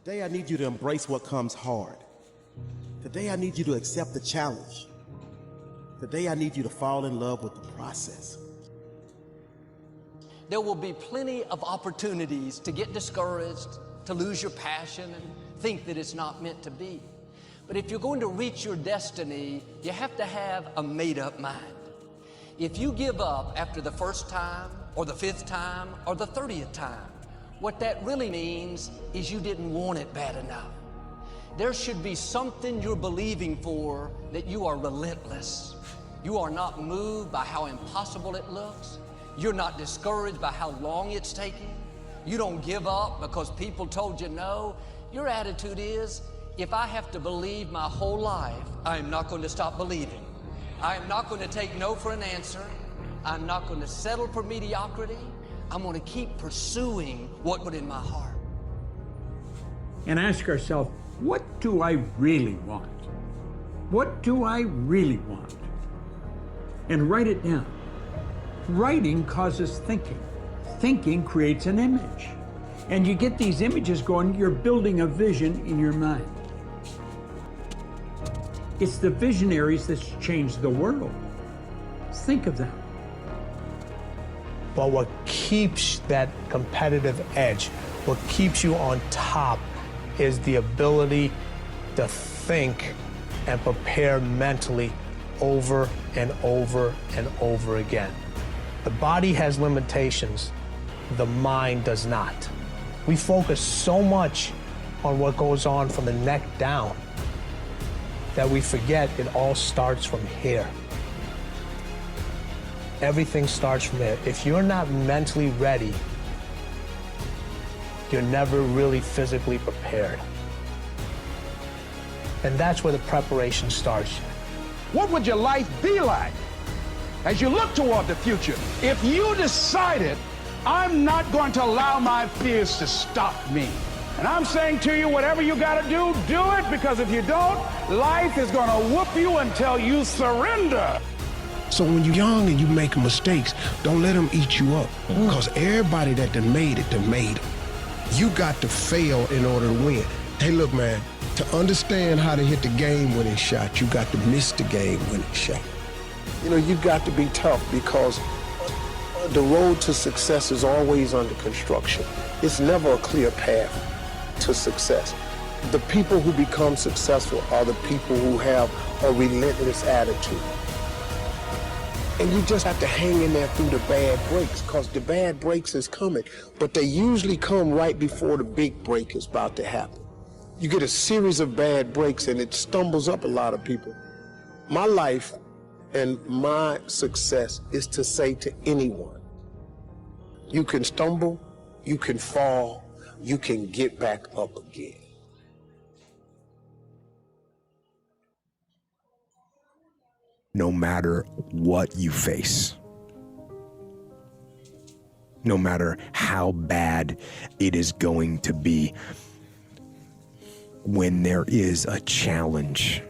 Today I need you to embrace what comes hard. Today I need you to accept the challenge. Today I need you to fall in love with the process. There will be plenty of opportunities to get discouraged, to lose your passion and think that it's not meant to be. But if you're going to reach your destiny, you have to have a made-up mind. If you give up after the first time, or the 5th time, or the 30th time, what that really means is you didn't want it bad enough. There should be something you're believing for, that you are relentless. You are not moved by how impossible it looks. You're not discouraged by how long it's taking. You don't give up because people told you no. Your attitude is, if I have to believe my whole life, I am not going to stop believing. I am not going to take no for an answer. I'm not going to settle for mediocrity. I'm going to keep pursuing what was in my heart. And ask ourselves, what do I really want? What do I really want? And write it down. Writing causes thinking. Thinking creates an image. And you get these images going, you're building a vision in your mind. It's the visionaries that's changed the world. Think of them. But what keeps that competitive edge, what keeps you on top, is the ability to think and prepare mentally over and over and over again. The body has limitations, the mind does not. We focus so much on what goes on from the neck down that we forget it all starts from here. Everything starts from here. If you're not mentally ready, you're never really physically prepared. And that's where the preparation starts. What would your life be like as you look toward the future if you decided, I'm not going to allow my fears to stop me? And I'm saying to you, whatever you got to do it, because if you don't, life is going to whoop you until you surrender. So when you're young and you make mistakes, don't let them eat you up. Because everybody that done made it. You got to fail in order to win. Hey, look, man, to understand how to hit the game-winning shot, you got to miss the game-winning shot. You know, you got to be tough because the road to success is always under construction. It's never a clear path to success. The people who become successful are the people who have a relentless attitude. And you just have to hang in there through the bad breaks, because the bad breaks is coming, but they usually come right before the big break is about to happen. You get a series of bad breaks and it stumbles up a lot of people. My life and my success is to say to anyone, you can stumble, you can fall, you can get back up again. No matter what you face, no matter how bad it is going to be, when there is a challenge,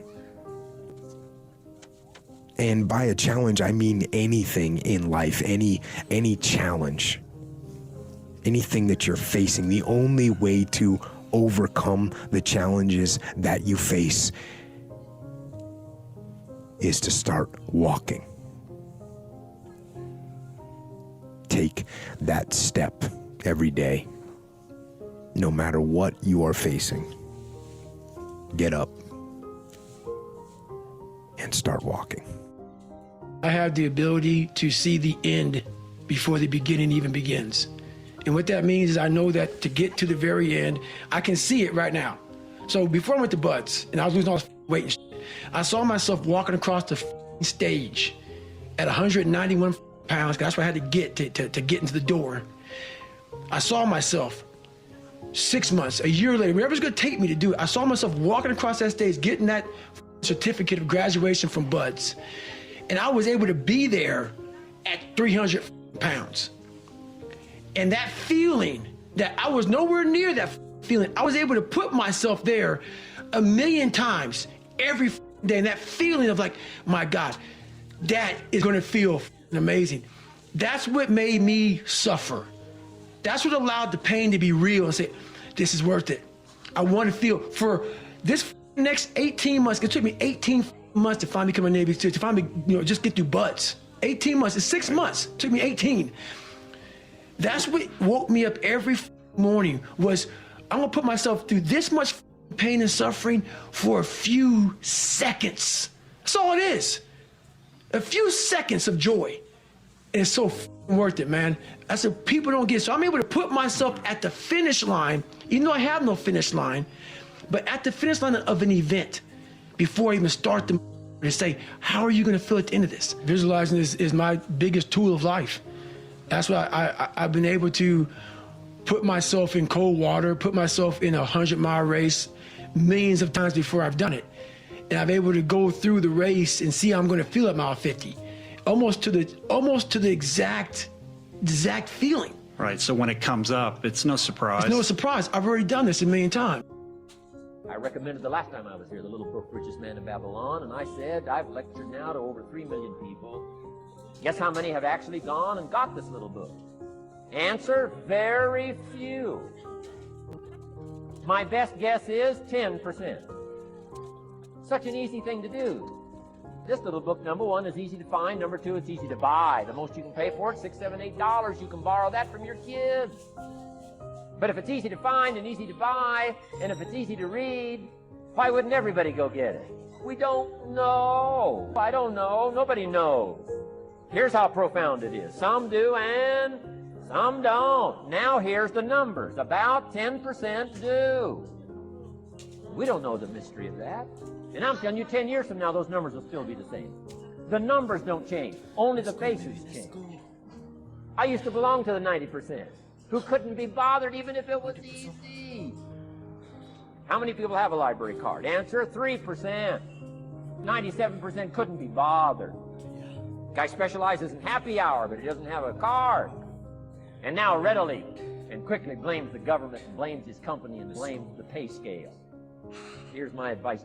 and by a challenge I mean anything in life, any challenge, anything that you're facing, the only way to overcome the challenges that you face is to start walking. Take that step every day, no matter what you are facing. Get up and start walking. I have the ability to see the end before the beginning even begins. And what that means is I know that to get to the very end, I can see it right now. So before I went to Buds and I was losing all this weight and shit, I saw myself walking across the stage at 191 pounds, because that's where I had to get to get into the door. I saw myself 6 months, a year later, wherever it's gonna take me to do it, I saw myself walking across that stage, getting that certificate of graduation from Buds. And I was able to be there at 300 pounds. And that feeling, that I was nowhere near that feeling, I was able to put myself there 1,000,000 times every day. And that feeling of like, my God, that is gonna feel amazing. That's what made me suffer. That's what allowed the pain to be real and say, this is worth it. I want to feel for this next 18 months. It took me 18 months to finally become a Navy SEAL, to finally, just get through buds. 18 months, it's 6 months. It took me 18. That's what woke me up every morning, was I'm gonna put myself through this much pain and suffering for a few seconds. That's all it is. A few seconds of joy. And it's so worth it, man. That's what people don't get. So I'm able to put myself at the finish line, even though I have no finish line, but at the finish line of an event before I even start to say, how are you gonna feel at the end of this? Visualizing is my biggest tool of life. That's why I've been able to put myself in cold water, put myself in a 100-mile race millions of times before I've done it. And I'm able to go through the race and see how I'm gonna feel at mile 50. Almost to the exact feeling. Right, so when it comes up, it's no surprise. It's no surprise. I've already done this a million times. I recommended the last time I was here, the little book, Richest Man in Babylon, and I said, I've lectured now to over 3 million people. Guess how many have actually gone and got this little book? Answer, very few. My best guess is 10%. Such an easy thing to do. This little book, number one, is easy to find. Number two, it's easy to buy. The most you can pay for it, $6, $7, $8. You can borrow that from your kids. But if it's easy to find and easy to buy, and if it's easy to read, why wouldn't everybody go get it? We don't know. I don't know. Nobody knows. Here's how profound it is. Some do and some don't. Now here's the numbers. About 10% do. We don't know the mystery of that. And I'm telling you, 10 years from now, those numbers will still be the same. The numbers don't change. Only the faces change. I used to belong to the 90%, who couldn't be bothered even if it was easy. How many people have a library card? Answer, 3%. 97% couldn't be bothered. Guy specializes in happy hour, but he doesn't have a card. And now readily and quickly blames the government and blames his company and blames the pay scale. Here's my advice.